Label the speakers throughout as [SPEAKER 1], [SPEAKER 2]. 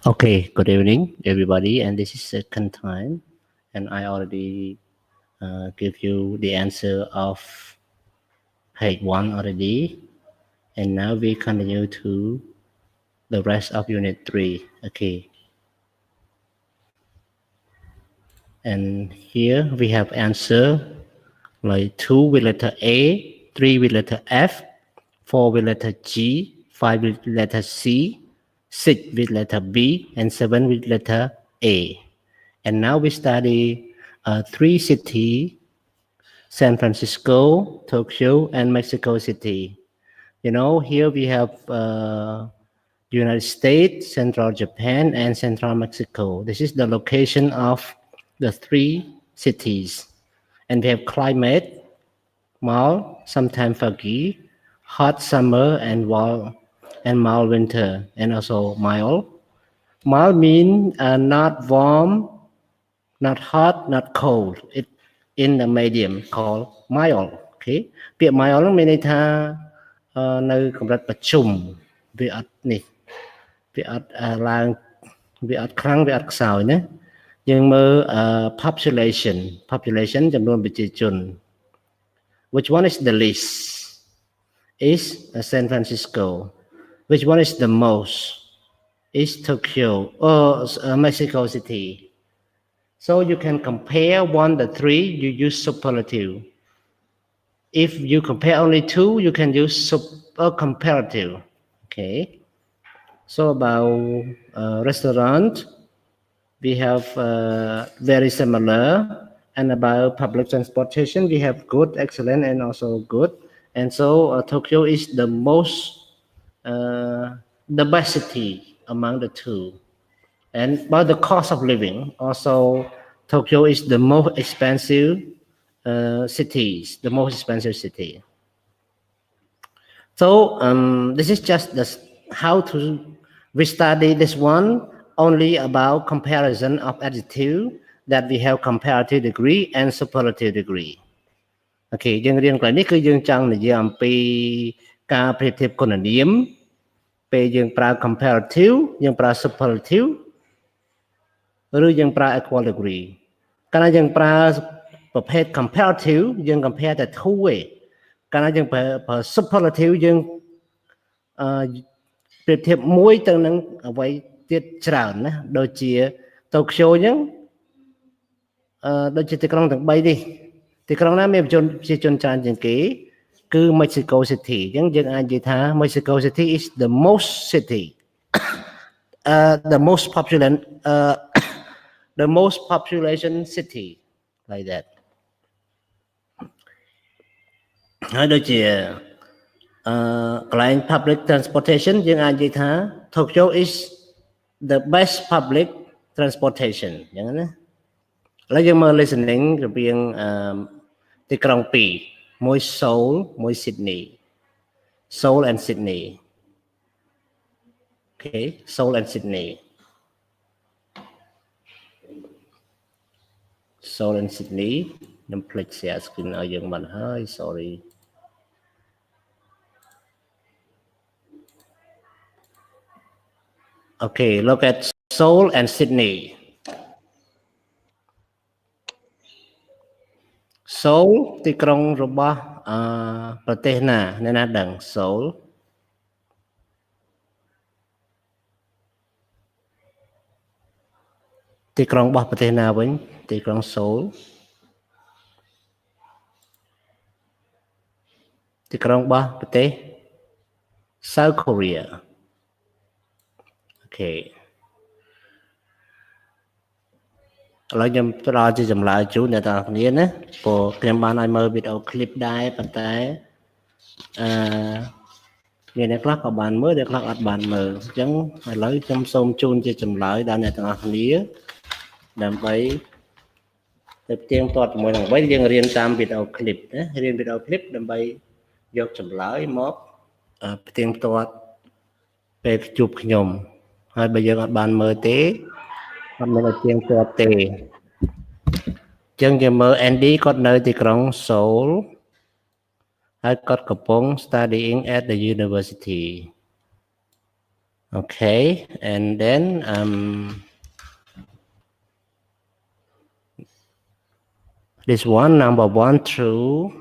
[SPEAKER 1] Okay, good evening, everybody. And this is second time, and I already give you the answer of page one already. And now we continue to the rest of unit three. Okay, and here we have answer like 2 with letter A, 3 with letter F, 4 with letter G, 5 with letter C, 6 with letter B, and 7 with letter A. And now we study three cities: San Francisco, Tokyo, and Mexico City. You know, here we have United States, Central Japan, and Central Mexico. This is the location of the three cities. And we have climate, mild, sometimes foggy, hot summer, and mild winter, and also mild. Mild means not warm, not hot, not cold. It in the medium called mild. Okay. ពាក្យ mild ហ្នឹងមានន័យថានៅកម្រិតប្រជុំវាអត់នេះវាអត់ឡើងវាអត់ខ្លាំងវាអត់ខ្សោយណាយើងមើលpopulation ចំនួនប្រជាជន which one is the least is San Francisco which one is the most is Tokyo or Mexico City. So you can compare 1 to 3, you use superlative. If you compare only 2, you can use comparative. Okay. So about restaurant, we have very similar. And about public transportation, we have good, excellent, and also good. And so Tokyo is the best city among the two. And about the cost of living, also Tokyo is the most expensive the most expensive city. So this is just how to we study this one only about comparison of adjective that we have comparative degree and superlative degree. Okay, យើងរៀនខ្លះនេះគឺយើងចង់និយាយអំពីការប្រៀបធៀបគុណនាមពេលយើងប្រើ comparative យើងប្រើ superlative ឬយើងប្រើ equal degree កាលណាយើងប្រើប្រភេទ comparative យើង compare តែ two ឯងកាលណាយើងប្រើ superlative យើងប្រៀបធៀបមួយទៅនឹងអ្វីទៀតច្រើនណាដូចជា Tokyo អញ្ចឹងដូចជាទីក្រុងទាំង3នេះទីក្រុងណាមានប្រជាជនច្រើនជាងគេគឺ Mexico City អញ្ចឹងយើងអាចនិយាយថា Mexico City is the most city the most population city like that ហើយដូចជាកន្លែង public transportation យើងអាចនិយាយថា Tokyo is the best public transportation អញ្ចឹងណាឥឡូវយើងមើល listening រវាងទីក្រុងពីរមួយ Seoul មួយ Sydney Seoul and Sydney okay Seoul and Sydney Seoul and Sydney ខ្ញុំភ្លេច share screen ឲ្យយើងបាត់ហើយ sorry okay look at Seoul and Sydney Seoul ទីក្រុងរបស់ប្រទេសណាអ្នកណាដឹង Seoul ទីក្រុងរបស់ប្រទេសណាវិញទីក្រុង Seoul ទីក្រុងរបស់ប្រទេស South Korea okay ឥឡូវខ្ញុំផ្ដល់ជាចម្លើយជូនអ្នកទាំងអស់គ្នាណាព្រោះខ្ញុំបានឲ្យមើលវីដេអូ clip ដែរប៉ុន្តែមានអ្នកខ្លះក៏បានមើលអ្នកខ្លះអត់បានមើលអញ្ចឹងឥឡូវខ្ញុំសូមជូនជាចម្លើយដល់អ្នកទាំងអស់គ្នាដើម្បីទៅផ្ទៀងផ្ទាត់ជាមួយនឹងអ្វីយើងរៀនតាមវីដេអូ clip ណារៀនវីដេអូ clip ដើម្បីយកចម្លើយមកផ្ទៀងផ្ទាត់ពេលជួបខ្ញុំហើយបើយើងអត់បានមើលទេអត់មានឲ្យផ្ទៀងផ្ទាត់ទេអញ្ចឹងយើងមើល Andy គាត់នៅទីក្រុង Seoul ហើយគាត់កំពុង studying at the university Okay, and then this one, number 1 true,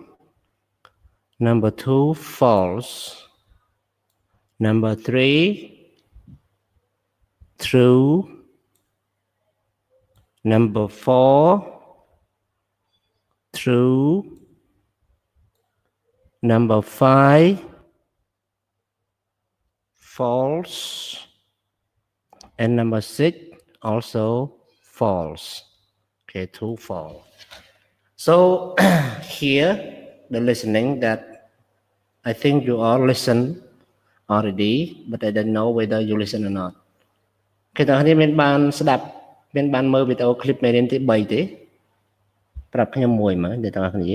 [SPEAKER 1] number 2 false, number 3 true, number 4 true, number 5 false, and number 6 also false. Okay, 2 false. So here the listening that I think you all listen already, but I don't know whether you listen or not. គេតើគ្នាមានបានស្ដាប់មានបានមើលវីដេអូឃ្លីបមេរៀនទី3ទេប្រាប់ខ្ញុំមួយមើលអ្នកទាំងអស់គ្នា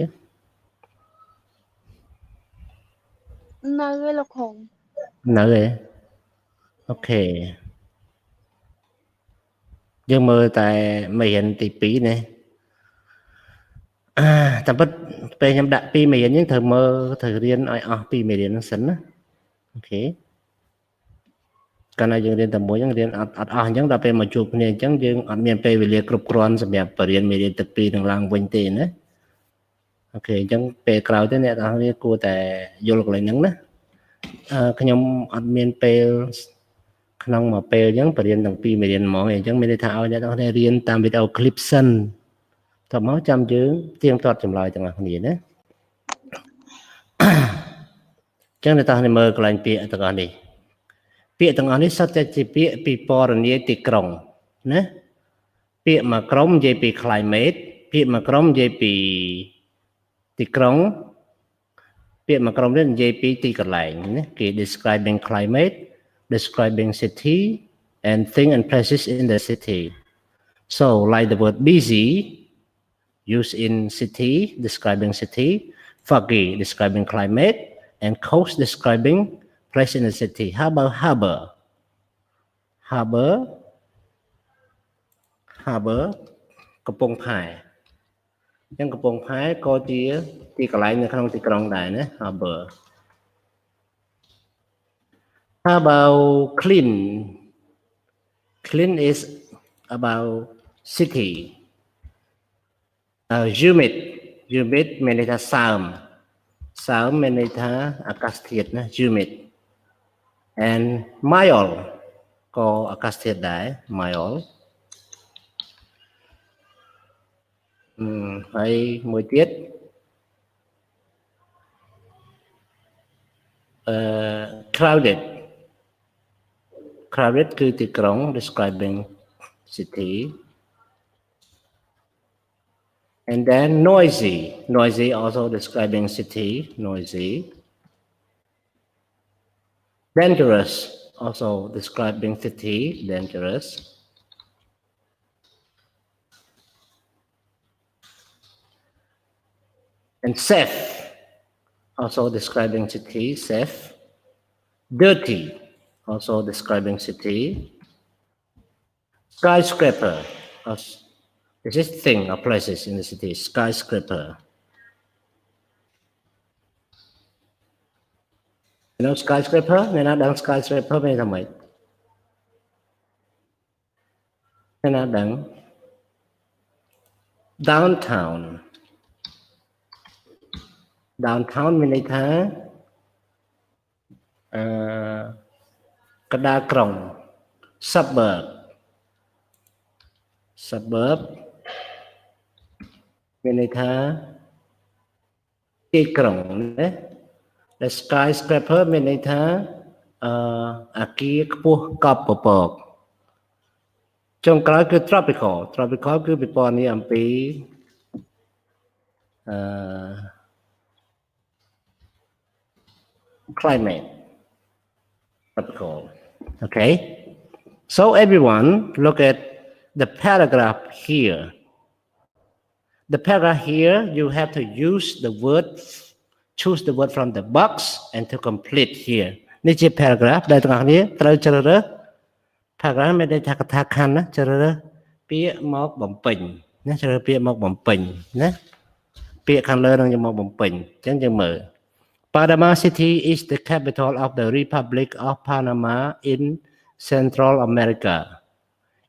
[SPEAKER 2] នៅឯលោកគ្រូ
[SPEAKER 1] នៅឯអូខេយើងមើលតែមេរៀនទី2ណាតាមពិតពេលខ្ញុំដាក់2មេរៀនហ្នឹងត្រូវមើលត្រូវរៀនឲ្យអស់2មេរៀនហ្នឹងសិនណាអូខេកាលណាយើងរៀនតែមួយហ្នឹងរៀនអត់អស់អញ្ចឹងដល់ពេលមកជួបគ្នាអញ្ចឹងយើងអត់មានពេលវេលាគ្រប់គ្រាន់សម្រាប់បរិញ្ញាមេរៀនទី2នឹងឡើងវិញទេណាអូខេអញ្ចឹងពេលក្រោយទៅអ្នកទាំងអស់គ្នាគួរតែយល់កន្លែងហ្នឹងណាខ្ញុំអត់មានពេលក្នុងមួយពេលអញ្ចឹងបរិញ្ញាទាំង2មេរៀនហ្មងអញ្ចឹងមានន័យថាឲ្យអ្នកទាំងអស់គ្នារៀនតាមវីដេអូឃ្លីបសិនតោះមកចាំយើងទៀងទាត់ចម្លើយទាំងអស់គ្នាណាអញ្ចឹងអ្នកទាំងអស់គ្នាមើលកន្លែងពាក្យទាំងអស់នេះពាក្យទាំងអស់នេះសុទ្ធតែជាពាក្យពីពណ៌នាទីក្រុងណាពាក្យមួយក្រុមនិយាយពី climate ពាក្យមួយក្រុមនិយាយពីទីក្រុងពាក្យមួយក្រុមនេះនិយាយពីទីកន្លែងណាគេ describing climate describing city and things and places in the city so like the word busy used in city describing city foggy describing climate and coast describing place in the city. How about harbor? Harbor កំពង់ផែអញ្ចឹងកំពង់ផែក៏ជាទីកន្លែងនៅក្នុងទីក្រុងដែរណា harbor. How about clean? Clean is about city. Humid មានន័យថាសើមមានន័យថាអាកាសធាតុណា humid and mild ក៏អាកាសធាតុដែរ mild ហើយមួយទៀតcrowded គឺទីក្រុង describing city and then noisy also describing city noisy dangerous also describing city dangerous and safe also describing city safe dirty also describing city skyscraper this is thing or places in the city skyscraper you know skyscraper អ្នកណាដឹង skyscraper មានថាម៉េចអ្នកណាដឹង downtown មានន័យថាកណ្ដាលក្រុង suburb មានន័យថាទីក្រុងណា The skyscraper មានន័យថាអគារខ្ពស់កប់ពពកចុងក្រោយគឺ tropical គឺពិពណ៌នាអំពីclimate tropical okay so everyone look at the paragraph here you have to use the word choose the word from the box and to complete here នេះជា paragraph ដែលទាំងអស់គ្នាត្រូវជ្រើសរើស paragraph មានន័យថាកថាខណ្ឌណាជ្រើសរើសពាក្យមកបំពេញណាជ្រើសរើសពាក្យមកបំពេញណាពាក្យខាងលើនឹងយកមកបំពេញអញ្ចឹងយើងមើលPanama City is the capital of the Republic of Panama in Central America.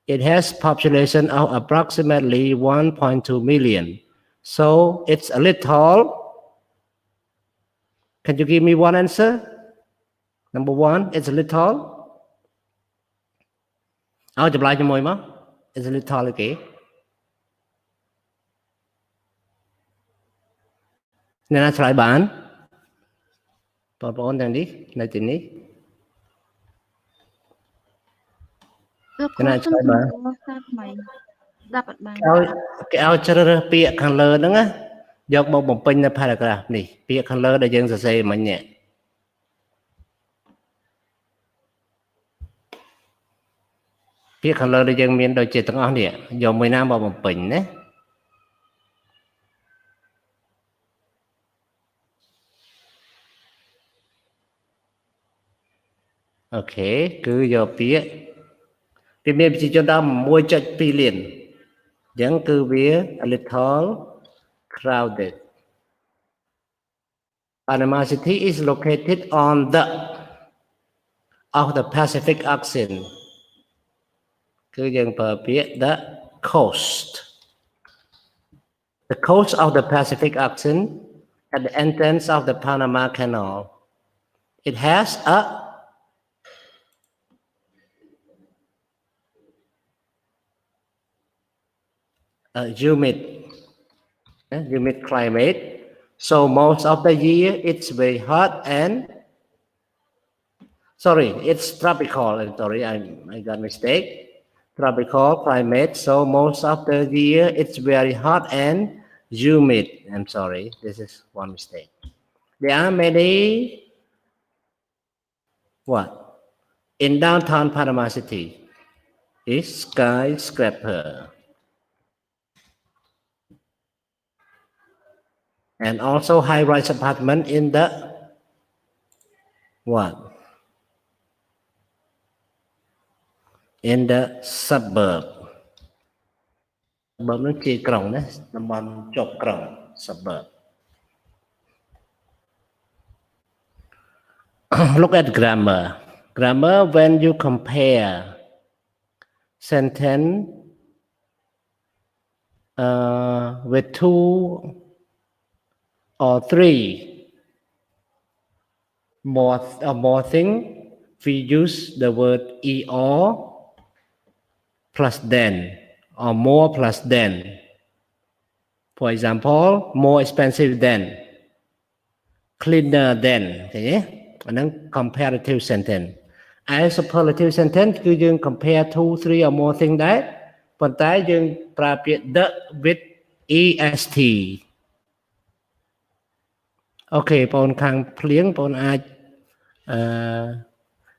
[SPEAKER 1] It has population of approximately 1.2 million. So it's a little. Can you give me one answer? Number one, it's a little. Chụp lại cho mùi mà. It's a little okay. Nên là lại bán. Bỏ bỏ thằng đi, này tình đi. Nên là lại bán. Cái áo chơ bịa khăn lơ đó á. Dọc một bổng pinh là paragraph này. Bịa khăn lơ để dân sẽ xây mà nhẹ. Bịa khăn lơ để dân miền đôi chế tăng áo nè. Dọc 10 năm vào bổng pinh nhé. Ok, cứ giờ bịa. Bịa miền chỉ cho ta môi chạch bì liền. Dẫn cứ bịa a little crowded. Panama City is located on the of the Pacific Ocean. Cứ dân bờ bịa the coast. The coast of the Pacific Ocean at the entrance of the Panama Canal. It has a humid climate. So most of the year it's very hot and it's tropical. Sorry, I got mistake. Tropical climate. So most of the year it's very hot and humid. I'm sorry, this is one mistake. There are many in downtown Panama City is skyscraper. And also high-rise apartment in the in the suburb. Suburb nó chia cổng đấy, nằm bòn chọc cổng suburb. Look at grammar. Grammar when you compare sentence with two or three more thing, we use the word or plus than or more plus than. For example, more expensive than, cleaner than. And then comparative sentence. As superlative sentence, cứ dương compare two, three or more thing đấy. Còn tại dương pra biệt the with est. Ok, bọn khang phliếng bọn ai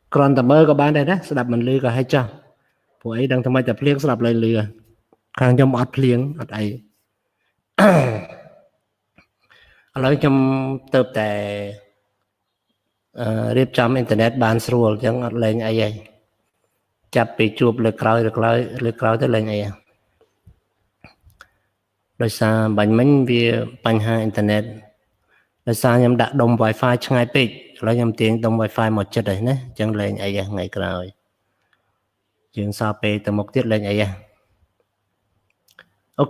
[SPEAKER 1] còn tầm mơ có bán đây đó, sẽ đập mình lừa có hay cho. Phụ ấy đang thầm mai tập phliếng sẽ đập lời lừa. Khang trong ọt phliếng, ọt ấy. Nói trong tập tại riêng trong internet bán srul chẳng ọt lên ai vậy. Chạp bị chụp lời khói tới lên ai. Rồi xa bánh mình vì bánh ha internet. Rồi sao nhằm đặt đồng wifi cho ngay bịch. Rồi nhằm tiếng đồng wifi một chất đấy nhé. Chẳng lên ấy ngày rồi. Chẳng sao bê từ một tiết lên ấy. Ok.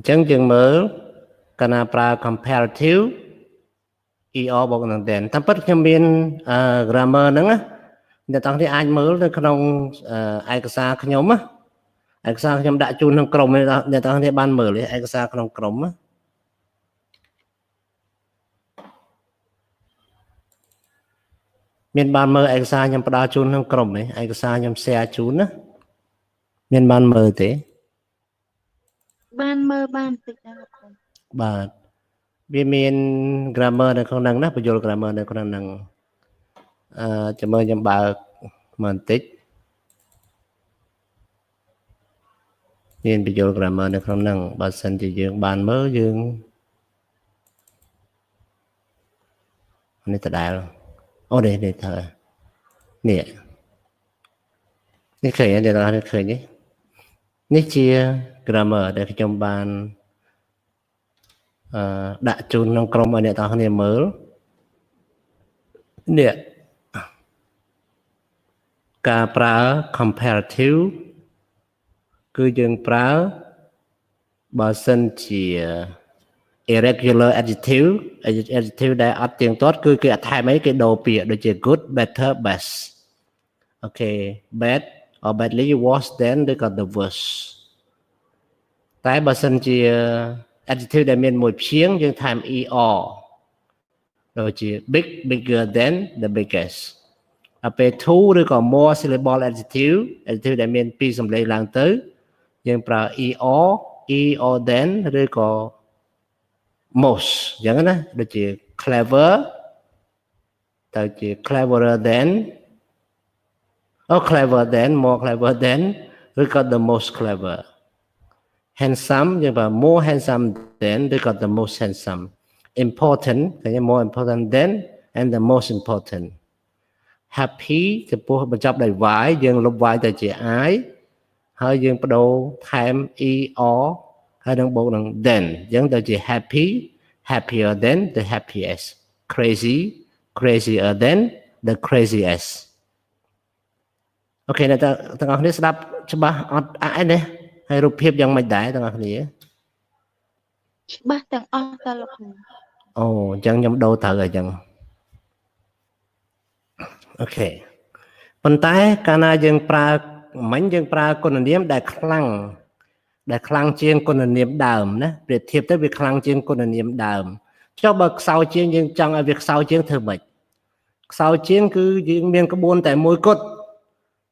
[SPEAKER 1] Chẳng mở Canapra comparative EO bọc nâng đèn. Thăm bất khám biên grammar nâng á. Để tăng thì anh mở lên không ai có xa khá nhóm á. Ai có xa nhóm đã chôn trong cổng để tăng thì ban mở lấy ai có xa trong cổng á. Miền ban mở ai có xa nhóm đã chôn trong cổng ấy. Ai có xa nhóm xe chôn á. Miền ban mở thế.
[SPEAKER 2] Ban mơ ban tịch ra học không?
[SPEAKER 1] Bạn. Vì miền grammar này không năng đó. Bây giờ grammar này không năng cho mơ nhóm bà mần tích. Nên bây giờ grammar này không năng bà sân chỉ dương bàn mơ dương này thật đại luôn. Ô đây thở nè ní khởi để ta khởi nhé ní chia grammar để trong bàn đã chun trong crom ở đây ta không mở nè cả pra comparative cứ dương pra bà sân chỉ irregular adjective đại ở tiếng tốt cứ thay mấy cái đồ bịa đó chỉ good better best okay bad or badly worse than they got the worst tại bà sân chỉ adjective đại miền một phiếng dương thay er rồi chỉ big bigger than the biggest à về two rồi còn more syllable adjective đại miền pi sầm lệ lang tới dương pra er than rồi còn most chẳng hạn đó chỉ clever tại chỉ cleverer than clever than more clever than we got the most clever handsome nhưng mà more handsome than we got the most handsome important cái more important than and the most important happy thì bố mình chấp đầy vải dương lục vải tại chỉ ái hơi dương bắt đầu time hay đang bộ đang then giống tại chỉ happy happier than the happiest crazy crazier than the craziest ok này ta ngọc này đáp cho ba ai này hay rụp hiệp dòng mạch đáy ta ngọc này
[SPEAKER 2] ba tầng o ta lục
[SPEAKER 1] ồ chẳng nhóm đâu thở rồi chẳng ok phần tay cana dương pra mảnh dương pra con niệm đại khlang chiên con niệm đàm nè việc thiệp tới việc khlang chiên con niệm đàm cho bậc sau chiên dương trong ở việc sau chiên thử mạch sau chiên cứ dương miên có buôn tại môi cốt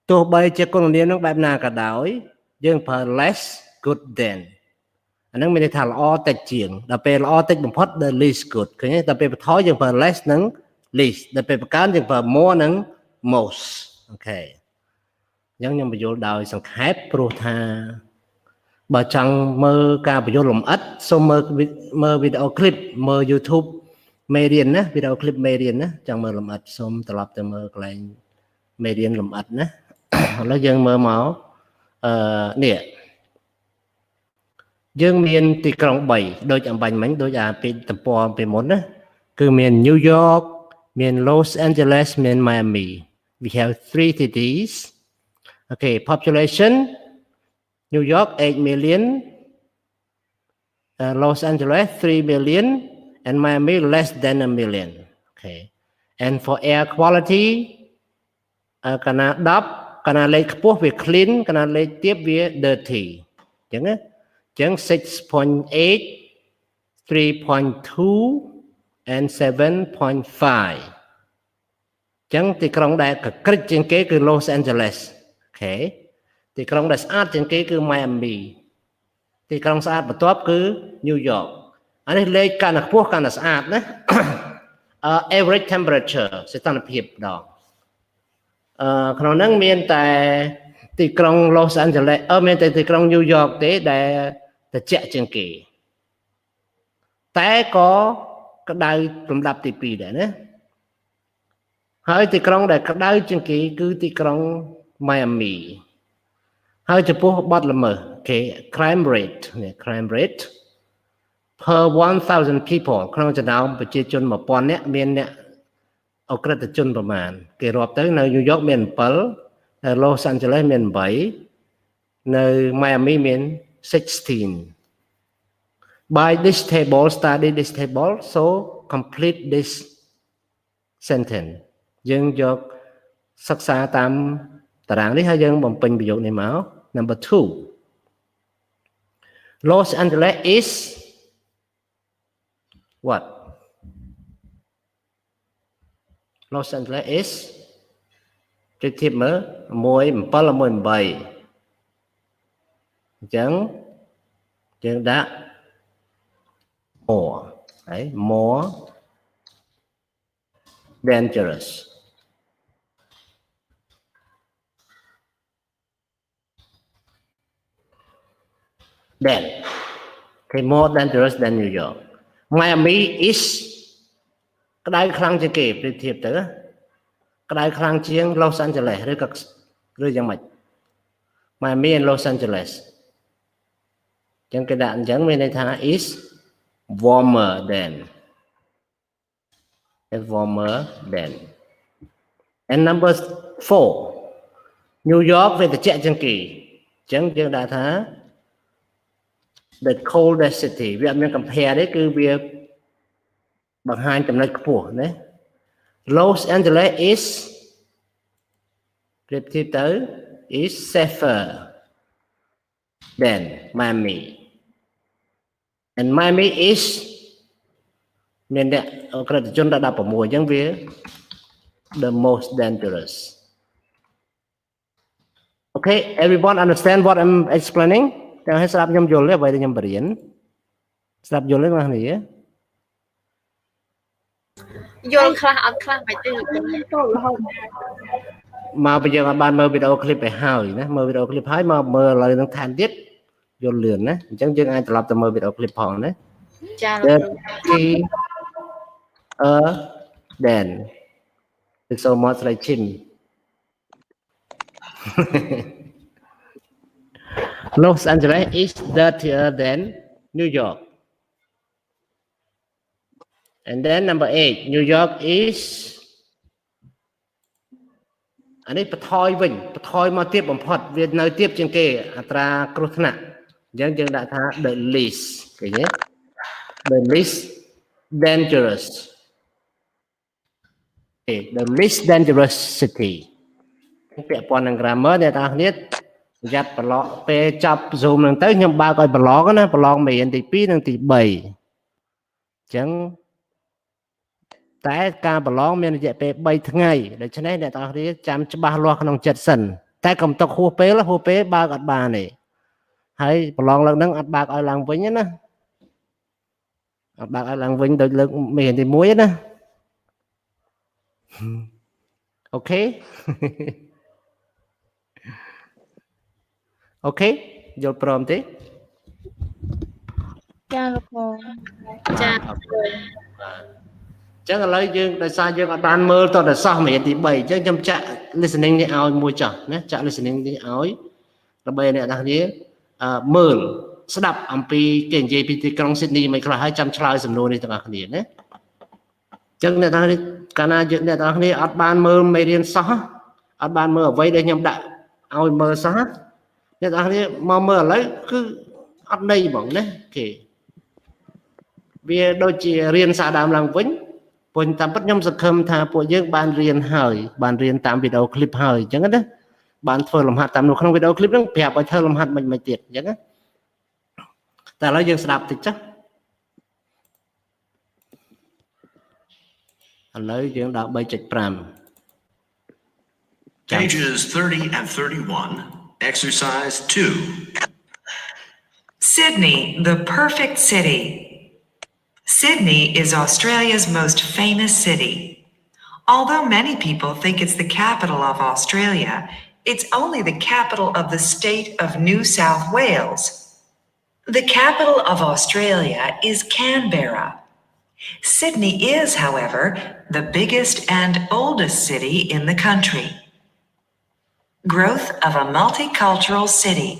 [SPEAKER 1] tôi bay cho con niệm nó bài nào cả đảo dương per less good than anh ấy mình thà lo tạch chiên đập về lo tạch bằng phật the least good cái này đập về thói dương per less nắng least đập về cán dương per more nắng most ok giống như bây giờ đào sang hẹp pro tha bà chẳng mơ ca bây giờ làm ít xong mơ video clip mơ YouTube Median á video clip Median á chẳng mơ làm ít xong tập lập từ mơ lại Median làm ít á nó dân mơ máu nè dân miền tây cộng 7 đôi chẳng bánh mánh đôi bị tập bò bị món á cứ miền New York miền Los Angeles miền Miami we have 3 cities okay population New York 8 million, Los Angeles 3 million, and Miami less than a million. Okay, and for air quality, kana đắp, kana lấy khắp về clean, kana lấy tiếp về dirty. Chẳng 6.8, 3.2, and 7.5. Chẳng thì trong đại cả cách trên kếคือ Los Angeles. Okay. Thì trong đại sát trên kếคือ Miami ទីក្រុងស្អាតបន្ទាប់គឺ New York អានេះលេខកាន់តែខ្ពស់កាន់តែស្អាតណា average temperature សីតុណ្ហភាពដងក្នុងហ្នឹងមានតែទីក្រុង Los Angeles មានតែទីក្រុង New York ទេដែលត្រជាក់ជាងគេតែក៏ក្តៅលំដាប់ទី2ដែរណាហើយទីក្រុងដែលក្តៅជាងគេគឺទីក្រុង Miami ហើយចំពោះបទល្មើសគេ crime rate per 1000 people ក្នុងចំណោមប្រជាជន 1000 នាក់មានអ្នកអក្រិតជនប្រមាណគេរាប់ទៅនៅ New York មាន 7 នៅ Los Angeles មាន 8 នៅ Miami មាន 16 by this table study this table so complete this sentence យើងយកសិក្សាតាមតារាងនេះហើយយើងបំពេញប្រយោគនេះមក number 2 Los Angeles is what Los Angeles is ជិះធៀបមើល1 7 1 8អញ្ចឹងយើងដាក់ more ហើយ more dangerous then okay more dangerous than New York Miami is ក្តៅខ្លាំងជាងគេប្រៀបធៀបទៅក្តៅខ្លាំងជាង Los Angeles ឬយ៉ាងម៉េច Miami and Los Angeles អញ្ចឹងគេដាក់អញ្ចឹងមានន័យថា is warmer than And number 4 New York về chạy chân kỳ chẳng dương đã thá the coldest city việc mình compare đấy cứ việc bằng hai tầm này của đấy Los Angeles is tiếp tới is safer than Miami and Miami is nên đấy cái chúng ta đọc ở mùa chẳng việc the most dangerous. Okay, everyone understand what I'm explaining? Chẳng hãy sắp nhầm dồn lên vậy thì nhầm biển sắp dồn lên là gì á
[SPEAKER 2] vô class phải từ
[SPEAKER 1] mà bây giờ bạn mơ video clip phải hỏi nè mơ video clip hỏi mà mơ lời nó than tiết vô lượn nè chẳng chừng ai tập tập mơ video clip hòn đấy khi đèn it's so much like chim Los Angeles is dirtier than New York. And then number 8, New York is อันนี้ปะทอยវិញปะทอยមកទៀតបំផុតវានៅទៀតជាងគេអត្រាគ្រោះថ្នាក់អញ្ចឹងយើងដាក់ថា the least ឃើញទេ the least dangerous okay the least dangerous city ពាក់ព័ន្ធនឹង grammar អ្នកទាំងគ្នាប្រយ័ត្នប្រឡងពេលចាប់ zoom ហ្នឹងទៅខ្ញុំបើកឲ្យប្រឡងណាប្រឡងមេរៀនទី2និងទី3អញ្ចឹងតែការប្រឡងមានរយៈពេល3ថ្ងៃដូច្នេះអ្នកទាំងអស់គ្នាចាំច្បាស់លាស់ក្នុងចិត្តសិនតែកុំຕົកហួសពេលបើកអត់បានទេហើយប្រឡងលើកហ្នឹងអត់បើកឲ្យឡើងវិញណាអត់បើកឲ្យឡើងវិញដូចលើកមេរៀនទី1ណាអូខេអូខេយល់ព្រមទេ
[SPEAKER 2] ចាលោកគ្រូចា
[SPEAKER 1] ចឹងឥឡូវយើងដោយសារយើងអត់បានមើលតតែសោះមេរៀនទី3អញ្ចឹងខ្ញុំចាក់ listening នេះឲ្យមួយចុះណាចាក់ listening នេះឲ្យដើម្បីអ្នកទាំងគ្នាមើលស្ដាប់អំពីគេនិយាយពីទីក្រុង Sydney មិនខ្លះហើយចាំឆ្លើយសំណួរនេះទាំងអស់គ្នាណាអញ្ចឹងអ្នកទាំងនេះកាលណាយើងអ្នកទាំងគ្នាអត់បានមើលមេរៀនសោះអត់បានមើលអ្វីដែលខ្ញុំដាក់ឲ្យមើលសោះអ្នកទាំងគ្នាមកមើលឥឡូវគឺអត់ន័យហ្មងណាគេវាដូចជារៀនសារដើមឡើងវិញពុញតាមពិតខ្ញុំសង្ឃឹមថាពួកយើងបានរៀនហើយបានរៀនតាមវីដេអូឃ្លីបហើយអញ្ចឹងណាបានធ្វើលំហាត់តាមនៅក្នុងវីដេអូឃ្លីបហ្នឹងប្រាប់ឲ្យធ្វើលំហាត់មិនទៀតអញ្ចឹងណាតែឥឡូវយើងស្ដាប់តិចចុះឥឡូវយើងដល់ 3.5
[SPEAKER 3] Pages 30 and 31, exercise 2.
[SPEAKER 4] Sydney, the perfect city. Sydney is Australia's most famous city. Although many people think it's the capital of Australia, it's only the capital of the state of New South Wales. The capital of Australia is Canberra. Sydney is, however, the biggest and oldest city in the country. Growth of a multicultural city.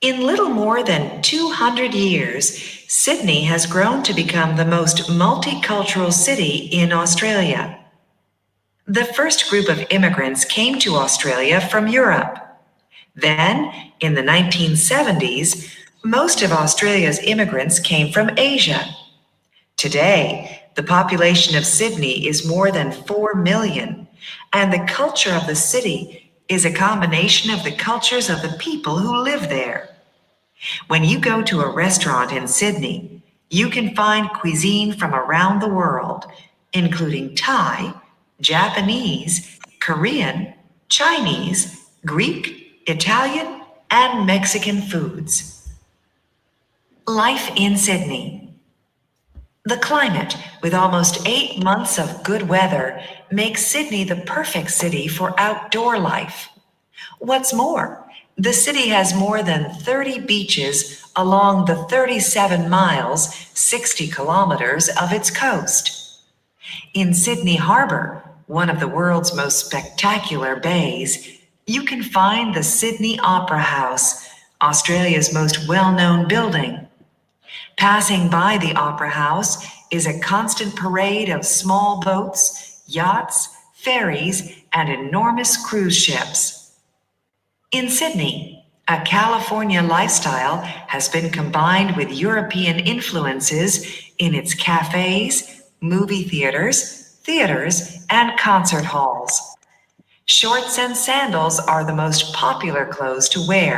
[SPEAKER 4] In little more than 200 years, Sydney has grown to become the most multicultural city in Australia. The first group of immigrants came to Australia from Europe. Then, in the 1970s, most of Australia's immigrants came from Asia. Today, the population of Sydney is more than 4 million, and the culture of the city is a combination of the cultures of the people who live there. When you go to a restaurant in Sydney, you can find cuisine from around the world, including Thai, Japanese, Korean, Chinese, Greek, Italian, and Mexican foods. Life in Sydney. The climate, with almost 8 months of good weather, makes Sydney the perfect city for outdoor life. What's more, the city has more than 30 beaches along the 37 miles, 60 kilometers of its coast. In Sydney Harbour, one of the world's most spectacular bays, you can find the Sydney Opera House, Australia's most well-known building. Passing by the Opera House is a constant parade of small boats, yachts, ferries, and enormous cruise ships. In Sydney, a California lifestyle has been combined with European influences in its cafes, movie theaters, and concert halls. Shorts and sandals are the most popular clothes to wear,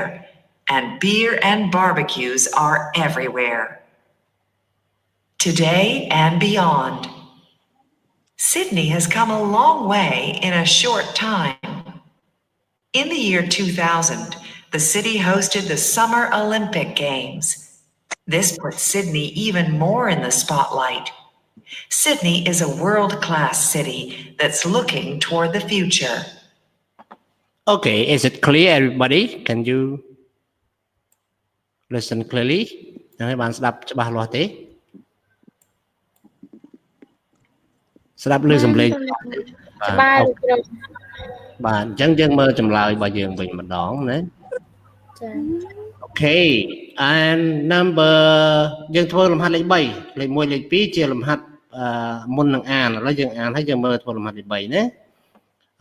[SPEAKER 4] and beer and barbecues are everywhere. Today and beyond, Sydney has come a long way in a short time. In the year 2000, the city hosted the Summer Olympic Games. This put Sydney even more in the spotlight. Sydney is a world-class city that's looking toward the future.
[SPEAKER 1] Okay, is it clear, everybody? Can you listen clearly? នឹងឲ្យបានស្ដាប់ច្បាស់លាស់ទេស្ដាប់ឮសំឡេង
[SPEAKER 2] ច្បាស់គ្រូ
[SPEAKER 1] បាទអញ្ចឹងយើងមើលចម្លើយរបស់យើងវិញម្ដងណា
[SPEAKER 2] ចា៎
[SPEAKER 1] Okay and number យើងធ្វើលំហាត់លេខ3លេខ1លេខ2ជាលំហាត់មុននឹងអានឥឡូវយើងអានហើយយើងមើលធ្វើលំហាត់លេខ3ណា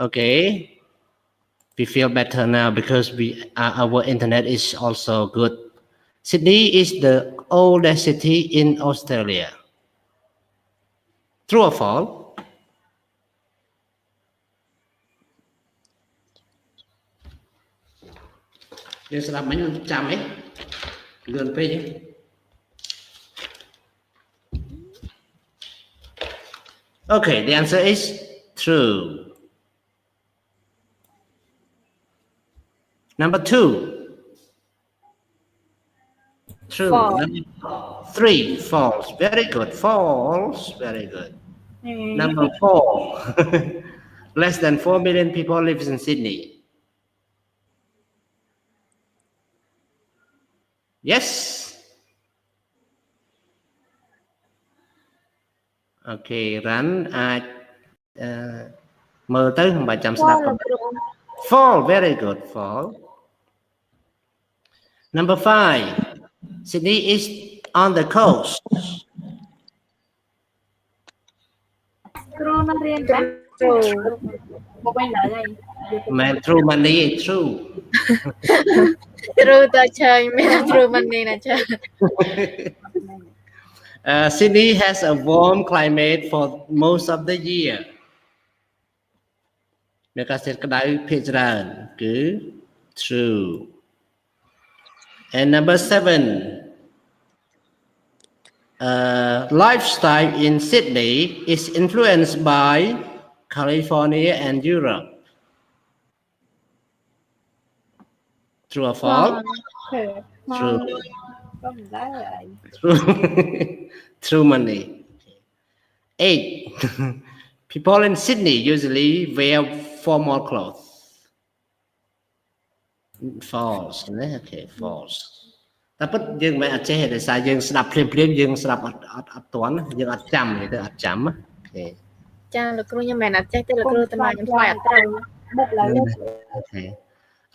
[SPEAKER 1] Okay we feel better now because our internet is also good. Sydney is the oldest city in Australia. True or false? Giờ sẽ làm mấy trăm ấy lượn phê chứ. Okay, the answer is true. Number 2. True.
[SPEAKER 2] False.
[SPEAKER 1] Number 3. False. Very good. False. Very good. Number 4. Less than 4 million people live in Sydney. Yes. Okay, rắn ai mơ tới không 300 snap. Fall, very good. Fall. Number 5. Sydney is on the coast.
[SPEAKER 2] គ្រូនៅរៀនចាគ្រូមកវិញឡើយ
[SPEAKER 1] Man, true money, true.
[SPEAKER 2] គ្រូតើឆើញមានគ្រូមិននេះណាចា
[SPEAKER 1] Sydney has a warm climate for most of the year. មានការស្ថិតក្តៅភាគច្រើនគឺ true. And number 7. Lifestyle in Sydney is influenced by California and Europe. True or false? True. True. True money. 8. People in Sydney usually wear formal clothes. False. Okay, false. តែពិតយើងមិនអាចចេះដោយសារយើងស្ដាប់ភ្លាមៗយើងស្ដាប់អត់ទាន់យើងអត់ចាំទេអត់ចាំអូខេ
[SPEAKER 2] ចាលោកគ្រូខ្ញុំមិនអត់ចេះទេលោកគ្រូតែមកខ្ញុំឆ្លើយអត់ត្រូវបុកឡើយ
[SPEAKER 1] អូខេឥ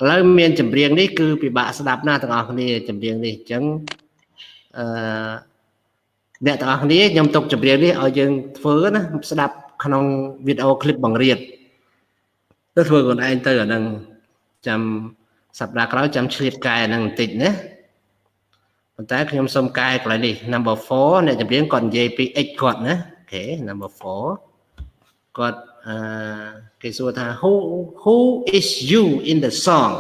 [SPEAKER 1] ឡូវមានចម្រៀងនេះគឺពិបាកស្ដាប់ណាស់ទាំងអស់គ្នាចម្រៀងនេះអញ្ចឹងអ្នកទាំងអស់គ្នាខ្ញុំទុកចម្រៀងនេះឲ្យយើងធ្វើណាស្ដាប់ក្នុងវីដេអូឃ្លីបបង្រៀនទៅធ្វើខ្លួនឯងទៅអាហ្នឹងចាំសប្តាហ៍ក្រោយចាំឆ្លៀតកែអាហ្នឹងបន្តិចណាប៉ុន្តែខ្ញុំសូមកែកន្លែងនេះ number 4 អ្នកចម្រៀងគាត់និយាយពី x គាត់ណាអូខេ number 4 គាត់គេសួរថា who is you in the song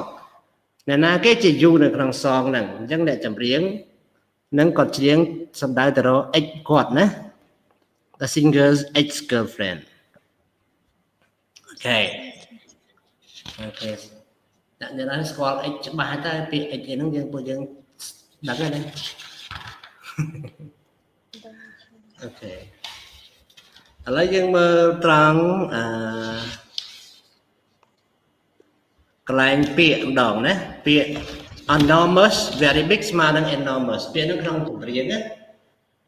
[SPEAKER 1] អ្នកណាគេជា you នៅក្នុង song ហ្នឹងអញ្ចឹងអ្នកចម្រៀងនឹងគាត់ច្រៀងសំដៅទៅរក x គាត់ណា the singer's ex girlfriend អូខេអ្នកណាស្គាល់ x ច្បាស់តែពាក្យ x ហ្នឹងយើងពួកយើងដឹងហើយណាអូខេឥឡូវយើងមើលត្រង់កន្លែងពាក្យម្ដងណាពាក្យ enormous very big ស្មើនឹង enormous ពាក្យនោះក្នុងចម្រៀងណា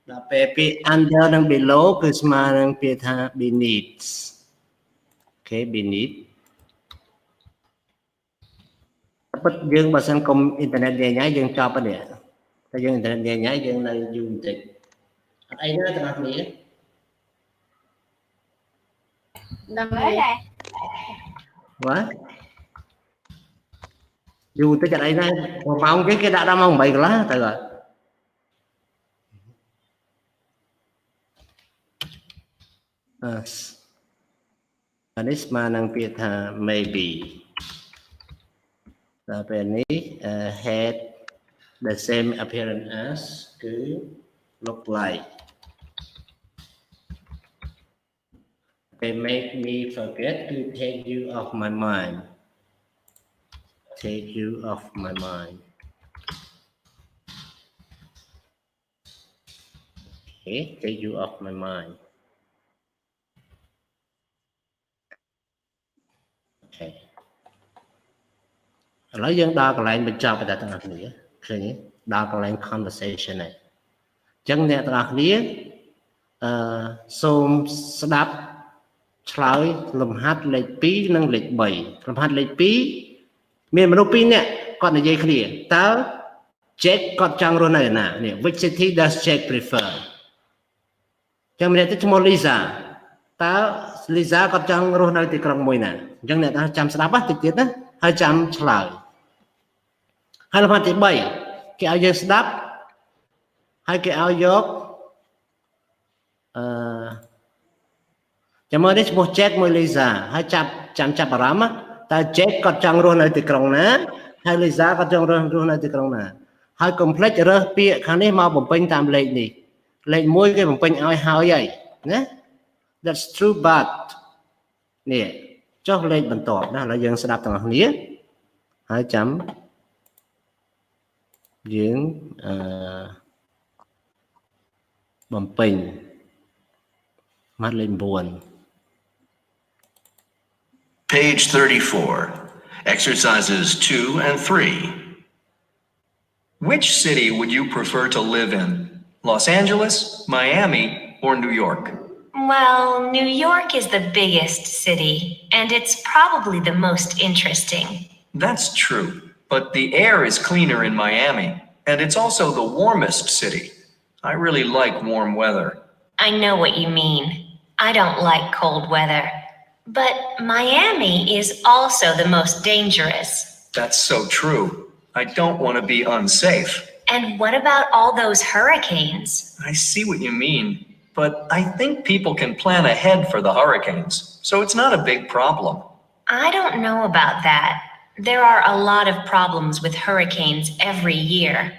[SPEAKER 1] ដល់ពេលពាក្យ under និង below គឺស្មើនឹងពាក្យថា beneath អូខេ beneath ពិតយើងបើសិនកុំអ៊ីនធឺណិតញ៉ៃញ៉ៃយើងចប់ហើយតែយើងអ៊ីនធឺណិតញ៉ៃញ៉ៃយើងនៅយូរបន្តិចអត់អីណាទាំងអស់គ្នា
[SPEAKER 2] ដឹងហើយ
[SPEAKER 1] What? Dù tới cái đây này, mà ông cái đã mong bảy lá tại rồi. Anh ấy mà năng biết là maybe. Là bên này had the same appearance as cứ look like. They make me forget to take you off my mind. Take you off my mind. Okay, take you off my mind. Okay. Lấy dân đo cái lệnh bên trong cái tầng học nghĩa, khi đo cái lệnh conversation này. Chẳng nè tầng học nghĩa, xôm đáp Chloe lầm hát lệch pí nâng lệch 7 lầm hát lệch pí miền mà đâu pí nè còn là dây khỉ tao Jack còn trang rồi này nè which city does Jack prefer chẳng mình tới một Lisa tao Lisa còn trang rồi này thì còn mùi nè chẳng nè tao chăm sắp á thì tiết á 200 Chloe hay là phát thì 7 cái áo dân đáp hai cái áo dốc Chăm ơn đấy một Jack một Lisa hai chăm chăm bảo mà ta Jack còn chẳng rồi này thì còn nè hai Lisa còn chẳng rồi này thì còn nè hai complex rồi bịa khả năng mau bấm pin tam lệnh này lệnh môi cái bấm pin ai hao vậy nhé that's true but nè cho lệnh bật tọt đó là dân sẽ đáp thằng nghĩa hai chấm dưỡng bấm pin mắt lên buồn.
[SPEAKER 3] Page 34, exercises 2 and 3. Which city would you prefer to live in? Los Angeles, Miami, or New York?
[SPEAKER 5] Well, New York is the biggest city, and it's probably the most interesting.
[SPEAKER 6] That's true, but the air is cleaner in Miami, and it's also the warmest city. I really like warm weather.
[SPEAKER 5] I know what you mean. I don't like cold weather. But Miami is also the most dangerous.
[SPEAKER 6] That's so true. I don't want to be unsafe.
[SPEAKER 5] And what about all those hurricanes?
[SPEAKER 6] I see what you mean, but I think people can plan ahead for the hurricanes, so it's not a big problem.
[SPEAKER 5] I don't know about that. There are a lot of problems with hurricanes every year.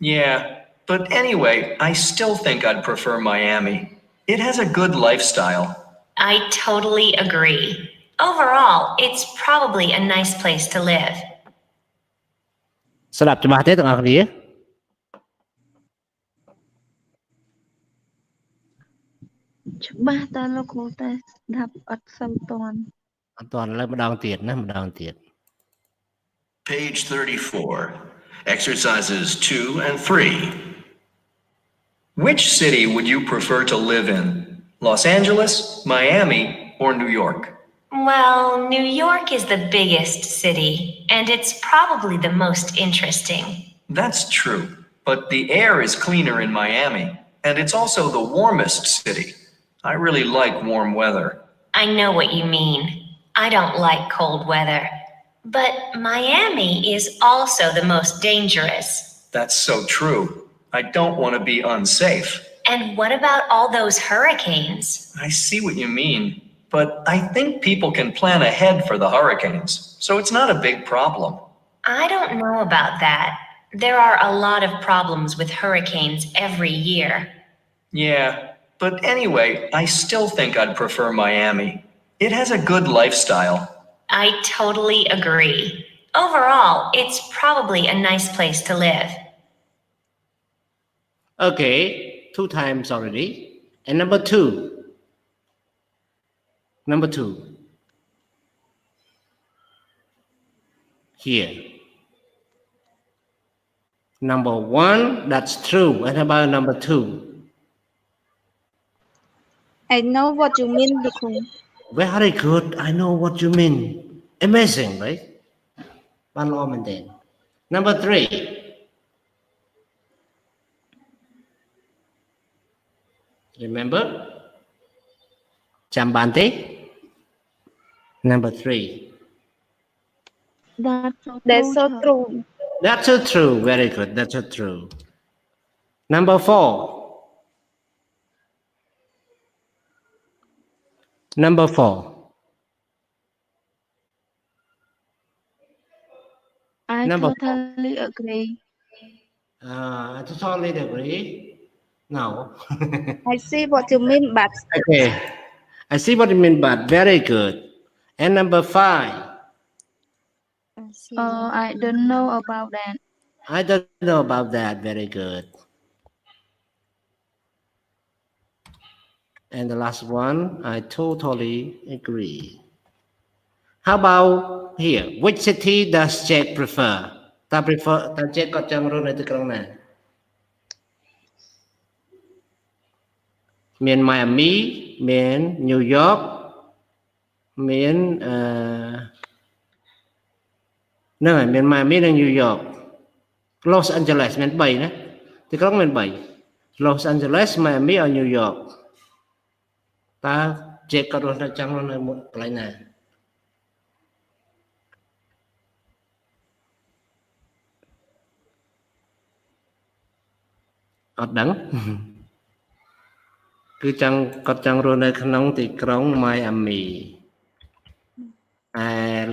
[SPEAKER 6] Yeah, but anyway, I still think I'd prefer Miami. It has a good lifestyle.
[SPEAKER 5] I totally agree. Overall, it's probably a nice place to live.
[SPEAKER 1] ស្ដាប់ច្បាស់ទេទាំងអស់គ្នា
[SPEAKER 2] ច្បាស់តើលោកគ្រូតែស្ដាប់អត់សូវតាន់
[SPEAKER 1] អត់ទាន់លើម្ដងទៀតណាម្ដងទៀត
[SPEAKER 3] Page 34, exercises 2 and 3.
[SPEAKER 6] Which city would you prefer to live in? Los Angeles, Miami, or New York?
[SPEAKER 5] Well, New York is the biggest city, and it's probably the most interesting.
[SPEAKER 6] That's true, but the air is cleaner in Miami, and it's also the warmest city. I really like warm weather.
[SPEAKER 5] I know what you mean. I don't like cold weather. But Miami is also the most dangerous.
[SPEAKER 6] That's so true. I don't want to be unsafe.
[SPEAKER 5] And what about all those hurricanes?
[SPEAKER 6] I see what you mean, but I think people can plan ahead for the hurricanes, so it's not a big problem.
[SPEAKER 5] I don't know about that. There are a lot of problems with hurricanes every year.
[SPEAKER 6] Yeah, but anyway, I still think I'd prefer Miami. It has a good lifestyle.
[SPEAKER 5] I totally agree. Overall, it's probably a nice place to live.
[SPEAKER 1] Okay 2 times already and number 2 here number 1 that's true what about number 2
[SPEAKER 2] I know what you mean លោកគ្រូ
[SPEAKER 1] very good I know what you mean amazing right បានល្អមែនទេ number 3 remember ចាំបានទេ number 3
[SPEAKER 2] That's so true.
[SPEAKER 1] That's so true. Very good. That's so true. Number 4. Number 4.
[SPEAKER 7] I
[SPEAKER 1] Number 4.
[SPEAKER 7] totally agree.
[SPEAKER 1] I totally agree. No.
[SPEAKER 2] I see what you mean, but
[SPEAKER 1] Okay. I see what you mean, but very good. And number 5.
[SPEAKER 7] I don't know about that.
[SPEAKER 1] I don't know about that. Very good. And the last one, I totally agree. How about here? Which city does Jack prefer? Ta Jack គាត់ចង់រស់នៅទីក្រុងណាមាន Miami មាន New York មានហ្នឹងហើយមាន Miami និង New York Los Angeles មាន3ណាទីក្រុងមាន3 Los Angeles Miami ឬ New York តើ Jack គាត់រស់នៅចង់រស់នៅកន្លែងណាអត់ដឹង គឺគាត់ចង់រស់នៅក្នុងទីក្រុង Miami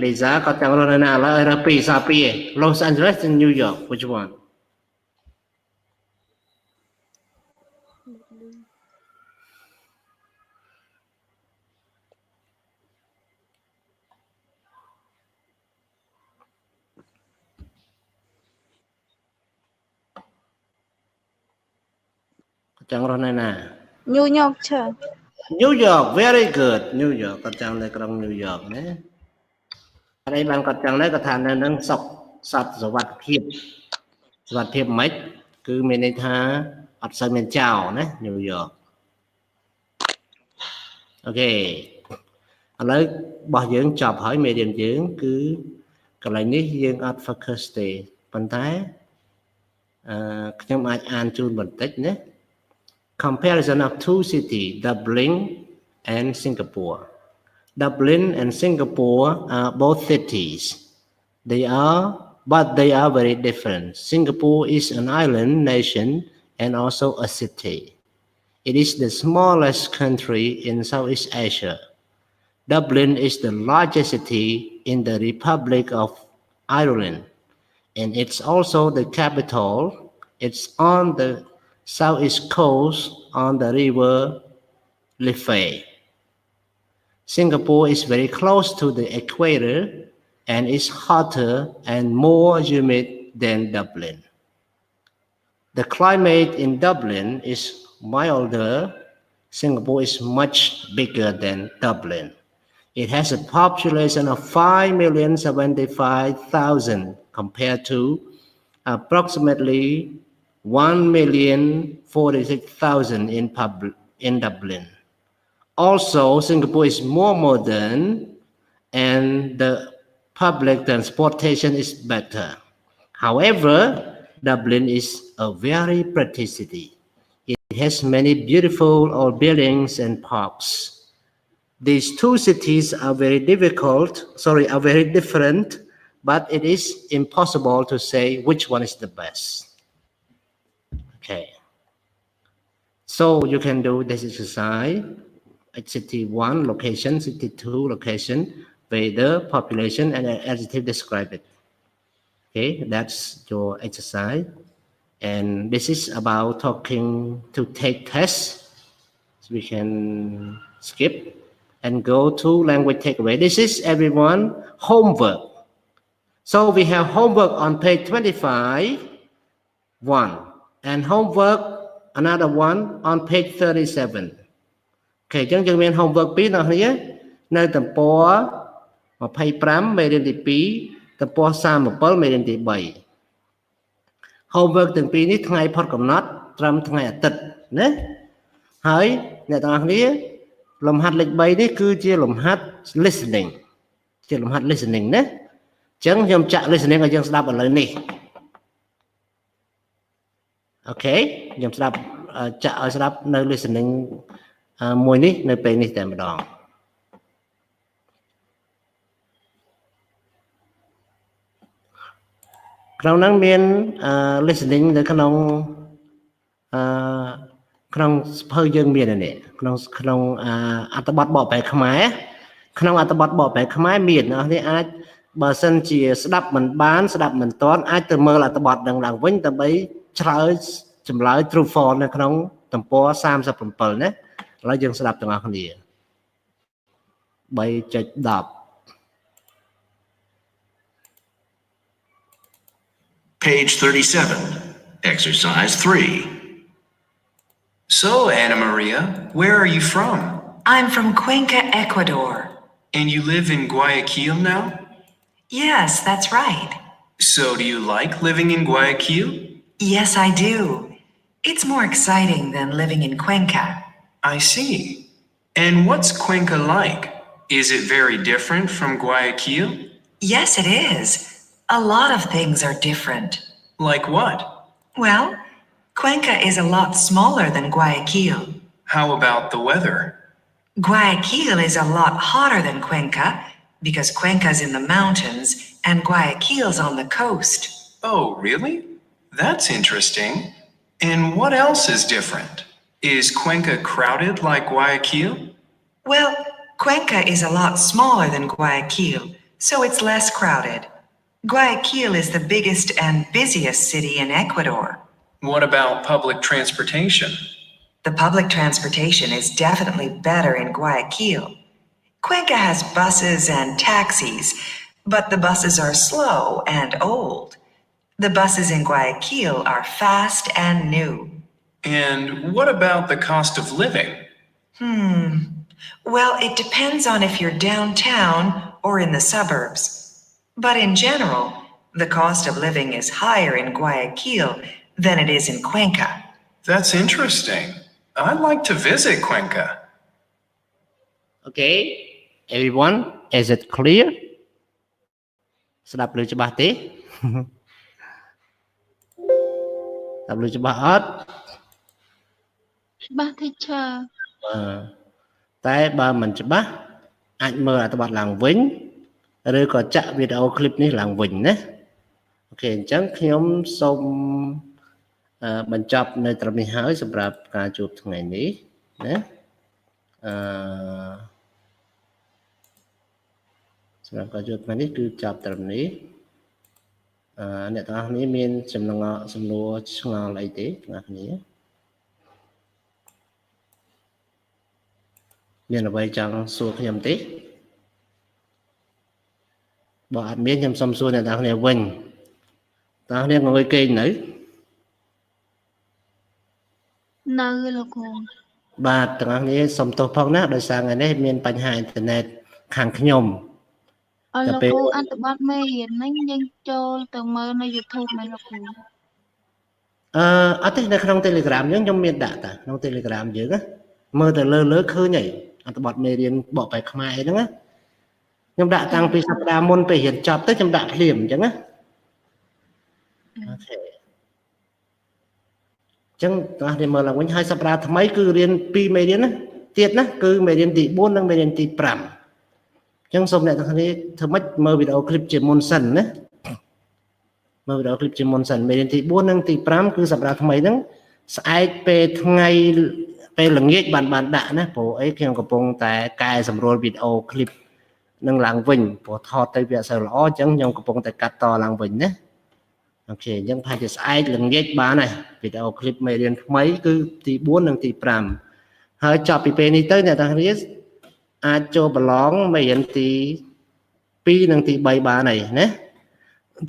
[SPEAKER 1] Lisa គាត់ចង់រស់នៅណាឥឡូវរើសពីសាពី Los Angeles and New York which one ចង់រស់នៅណា
[SPEAKER 2] New York ឈើ
[SPEAKER 1] New York very good New York គាត់ចង់នៅក្រុង New York ណាអីបានគាត់ចង់នៅគាត់ថានៅនឹងសុខសត្វសុវត្ថិភាពមិនគឺមានន័យថាអត់សូវមានចោលណា New York អូខេឥឡូវរបស់យើងចប់ហើយមេរៀនយើងគឺកន្លែងនេះយើងអត់ focus ទេប៉ុន្តែខ្ញុំអាចអានជូនបន្តិចណា Comparison of two cities, Dublin and Singapore. Dublin and Singapore are both cities. But they are very different. Singapore is an island nation and also a city. It is the smallest country in Southeast Asia. Dublin is the largest city in the Republic of Ireland, and it's also the capital. It's on the southeast coast on the river Liffey. Singapore is very close to the equator and is hotter and more humid than Dublin. The climate in Dublin is milder. Singapore is much bigger than Dublin. It has a population of 5,075,000 compared to approximately 1,046,000 in Dublin. Also, Singapore is more modern and the public transportation is better. However, Dublin is a very pretty city. It has many beautiful old buildings and parks. These two cities are very different, but it is impossible to say which one is the best. Okay, so you can do this exercise at city 1 location, city 2 location, weather, population, and adjective describe it. Okay, that's your exercise. And this is about talking to take tests. So we can skip and go to language takeaway. This is everyone homework. So we have homework on page 25, 1. And homework another one on page 37. Okay, អញ្ចឹងយើងមាន homework 2អ្នកគ្នានៅទំព័រ25មេរៀនទី2ទំព័រ37មេរៀនទី3 homework ទាំងពីរនេះថ្ងៃផុតកំណត់ត្រឹមថ្ងៃអាទិត្យណាហើយអ្នកទាំងអស់គ្នាលំហាត់លេខ3នេះគឺជាលំហាត់ listening ជាលំហាត់ listening ណាអញ្ចឹងខ្ញុំចាក់ listening ឲ្យយើងស្ដាប់ឥឡូវនេះអូខេខ្ញុំស្ដាប់ចាក់ឲ្យស្ដាប់នៅ listening មួយនេះនៅពេលនេះតែម្ដង ក្នុងហ្នឹងមានlistening នៅក្នុងក្នុងសភៅយើងមាននេះក្នុងអត្ថបទបកប្រែខ្មែរក្នុងអត្ថបទបកប្រែខ្មែរមានអ្នកនេះអាចបើសិនជាស្ដាប់មិនបានស្ដាប់មិនទាន់អាចទៅមើលអត្ថបទនឹងឡើងវិញដើម្បីឆ្លើយចម្លើយ true false នៅក្នុងទំព័រ37ណាឥឡូវយើងស្ដាប់ទាំងអស់គ្នា 3.10
[SPEAKER 8] Page 37, Exercise 3.
[SPEAKER 3] So, Anna Maria, where are you from?
[SPEAKER 4] I'm from Cuenca, Ecuador.
[SPEAKER 3] And you live in Guayaquil now?
[SPEAKER 4] Yes, that's right.
[SPEAKER 3] So, do you like living in Guayaquil?
[SPEAKER 4] Yes, I do. It's more exciting than living in Cuenca.
[SPEAKER 3] I see. And what's Cuenca like? Is it very different from Guayaquil?
[SPEAKER 4] Yes, it is. A lot of things are different.
[SPEAKER 3] Like what?
[SPEAKER 4] Well, Cuenca is a lot smaller than Guayaquil.
[SPEAKER 3] How about the weather?
[SPEAKER 4] Guayaquil is a lot hotter than Cuenca because Cuenca's in the mountains and Guayaquil's on the coast.
[SPEAKER 3] Oh, really? That's interesting. And what else is different? Is Cuenca crowded like Guayaquil?
[SPEAKER 4] Well, Cuenca is a lot smaller than Guayaquil, so it's less crowded. Guayaquil is the biggest and busiest city in Ecuador.
[SPEAKER 3] What about public transportation?
[SPEAKER 4] The public transportation is definitely better in Guayaquil. Cuenca has buses and taxis, but the buses are slow and old. The buses in Guayaquil are fast and new.
[SPEAKER 3] And what about the cost of living?
[SPEAKER 4] Well, it depends on if you're downtown or in the suburbs. But in general, the cost of living is higher in Guayaquil than it is in Cuenca.
[SPEAKER 3] That's interesting. I'd like to visit Cuenca.
[SPEAKER 1] Okay everyone is it clear ស្ដាប់ឮច្បាស់ទេ ស្ដាប់ឮច្បាស់អត់
[SPEAKER 7] ច្បាស់ teacher
[SPEAKER 1] តែបើមិនច្បាស់អាចមើលអត្ថបទឡើងវិញឬក៏ចាក់វីដេអូឃ្លីបនេះឡើងវិញណាអូខេអញ្ចឹងខ្ញុំសូមបញ្ចប់នៅត្រឹមនេះហើយសម្រាប់ការជួបថ្ងៃនេះណាសម្រាប់ការជួបថ្ងៃនេះគឺចប់ត្រឹមនេះអ្នកទាំងអស់គ្នាមានសំណួរឆ្ងល់អីទេទាំងអស់គ្នាមានអ្វីចង់សួរខ្ញុំទេបើអត់មានខ្ញុំសុំសួរអ្នកទាំងអស់គ្នាវិញតើអ្នកងុយគេងនៅ
[SPEAKER 7] នៅលោកគ្រូ
[SPEAKER 1] បាទទាំងអស់គ្នាសុំទោសផងណាដោយសារថ្ងៃនេះមានបញ្ហាអ៊ីនធឺណិតខាងខ្ញុំ
[SPEAKER 7] អរលោកគ្រូអត្ថបទមេរៀនហ្នឹងយើងចូលទៅមើលនៅ YouTube មែនលោកគ្រូ
[SPEAKER 1] អត់ទេនៅក្នុង Telegram យើងខ្ញុំមានដាក់តាក្នុង Telegram យើងណាមើលទៅលើឃើញហើយអត្ថបទមេរៀនបកបែកខ្មែរអីហ្នឹងណាខ្ញុំដាក់តាំងពីសប្តាហ៍មុនពេលរៀនចប់ទៅខ្ញុំដាក់ភ្លាមអញ្ចឹងណាអូខេចឹងតោះនេះមើលឡើងវិញហើយសប្តាហ៍ថ្មីគឺរៀន2មេរៀនណាទៀតណាគឺមេរៀនទី4និងមេរៀនទី5អញ្ចឹងសូមអ្នកទាំងគ្នាធ្វើម៉េចមើលវីដេអូឃ្លីបជាមុនសិនណាមើលវីដេអូឃ្លីបជាមុនសិនមេរៀនទី4និងទី5គឺសប្តាហ៍ថ្មីហ្នឹងស្អែកពេលថ្ងៃពេលល្ងាចបានដាក់ណាព្រោះអីខ្ញុំកំពុងតែកែសម្រួលវីដេអូឃ្លីបនឹងឡើងវិញព្រោះថតទៅវាអត់សូវល្អអញ្ចឹងខ្ញុំកំពុងតែកាត់តឡើងវិញណាអូខេអញ្ចឹងប្រហែលជាស្អែកល្ងាចបានហើយវីដេអូឃ្លីបមេរៀនថ្មីគឺទី4និងទី5ហើយចប់ពីពេលនេះទៅអ្នកទាំងគ្នាអាចចូលប្រឡងមេរៀនទី2និងទី3បានហើយណា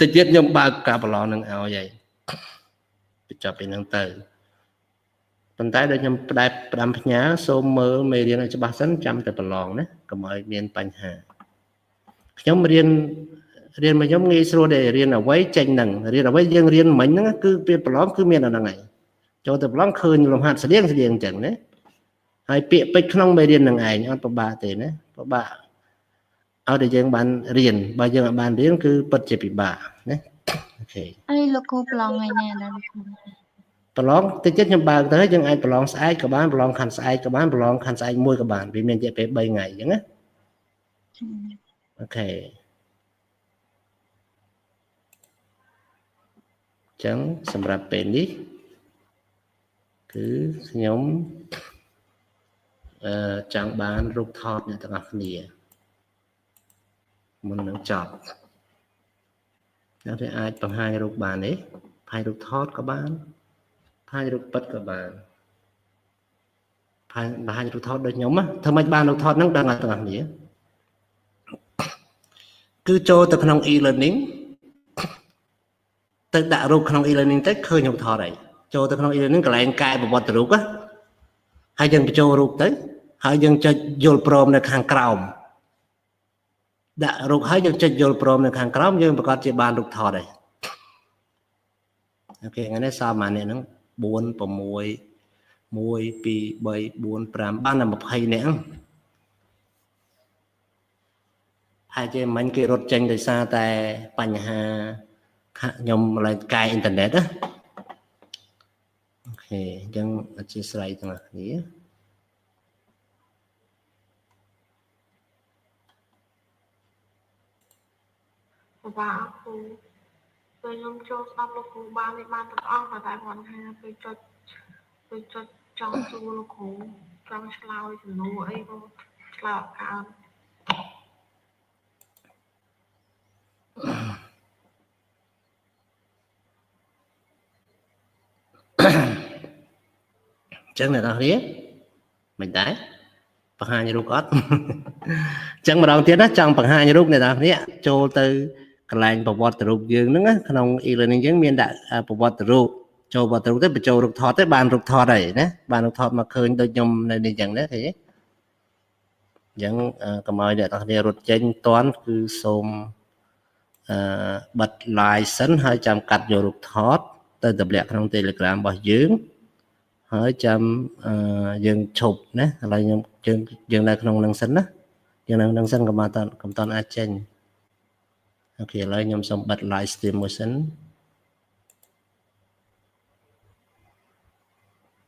[SPEAKER 1] តិចទៀតខ្ញុំបើកការប្រឡងនឹងឲ្យហើយបញ្ចប់ពីហ្នឹងទៅប៉ុន្តែដូចខ្ញុំផ្ដាំផ្ញើសូមមើលមេរៀនឲ្យច្បាស់សិនចាំតែប្រឡងណាកុំឲ្យមានបញ្ហាខ្ញុំរៀនមកខ្ញុំងាយស្រួលដែររៀនអ្វីចេញហ្នឹងរៀនអ្វីយើងរៀនមិញហ្នឹងគឺពេលប្រឡងគឺមានអាហ្នឹងហើយចូលទៅប្រឡងឃើញលំហាត់ស្តៀងអញ្ចឹងណាហើយពាក្យពេចន៍ក្នុងមេរៀនហ្នឹងឯងអត់ពិបាកទេណាពិបាកឲ្យតែយើងបានរៀនបើយើងអត់បានរៀនគឺពិតជាពិបាកណាអូខេ
[SPEAKER 7] អីលោកគ្រូប្រឡងថ្ងៃណាដែរលោកគ្រូ
[SPEAKER 1] ប្រឡងតិចទៀតខ្ញុំបើកទៅយើងអាចប្រឡងស្អែកក៏បានប្រឡងខាន់ស្អែកក៏បានប្រឡងខាន់ស្អែកមួយក៏បានវាមានរយៈពេល3ថ្ងៃអញ្ចឹងណាអូខេ ចឹងសម្រាប់ពេលនេះគឺខ្ញុំចង់បានរូបថតអ្នកទាំងអស់គ្នាមុននឹងចប់តែអាចបង្ហាញរូបបានទេបង្ហាញរូបថតក៏បានបង្ហាញរូបពិតក៏បានបង្ហាញរូបថតដូចខ្ញុំធ្វើម៉េចបានរូបថតហ្នឹងដឹងអត់ទាំងអស់គ្នាគឺចូលទៅក្នុង e-learning ទៅដាក់រូបក្នុង e-learning ទៅឃើញរូបថតហើយចូលទៅក្នុង e-learning កន្លែងកែប្រវត្តិរូបហើយយើងបញ្ចូលរូបទៅហើយយើងចុចយល់ព្រមនៅខាងក្រោមដាក់រូបហើយយើងចុចយល់ព្រមនៅខាងក្រោមយើងប្រកាសជាបានរូបថតហើយអូខេថ្ងៃនេះសល់ប៉ុន្មានអ្នកហ្នឹង4 6 1 2 3 4 5បានតែ20នាក់ហើយជាមិញគេរត់ចេញដោយសារតែបញ្ហាខ្ញុំឡើងកាយអ៊ីនធឺណិតណាអូខេអញ្ចឹងអធិស្ឋានទាំងអស់គ្នា
[SPEAKER 2] បាទគ្រូពេលខ្ញុំចូលស្ដាប់លោកគ្រូបានទាំងអស់តែគាត់ថាពេលចុចចង់សួរលោកគ្រូចង់ឆ្លើយសំណួរអីក៏ឆ្លើយអត់កើត
[SPEAKER 1] ចឹងអ្នកនរគ្នាមិនដែរបង្ហាញរូបអត់ចឹងម្ដងទៀតណាចង់បង្ហាញរូបអ្នកនរគ្នាចូលទៅកន្លែងប្រវត្តិរូបយើងហ្នឹងណាក្នុង e-learning យើងមានដាក់ប្រវត្តិរូបចូលប្រវត្តិរូបទៅបញ្ចូលរូបថតទៅបានរូបថតហើយណាបានរូបថតមកឃើញដូចខ្ញុំនៅនេះចឹងណាឃើញទេចឹងកុំឲ្យអ្នកនរគ្នារត់ចេញតាន់គឺសូមបិទ live សិនហើយចាំកាត់យករូបថតទៅតម្លាក់ក្នុង Telegram របស់យើងហើយចាំយើងឈប់ណាឥឡូវយើងនៅក្នុងនឹងសិនណាយើងនៅនឹងសិនកុំតាន់អាចចេញអូខេឥឡូវខ្ញុំសូមបិទ live stream មួយសិន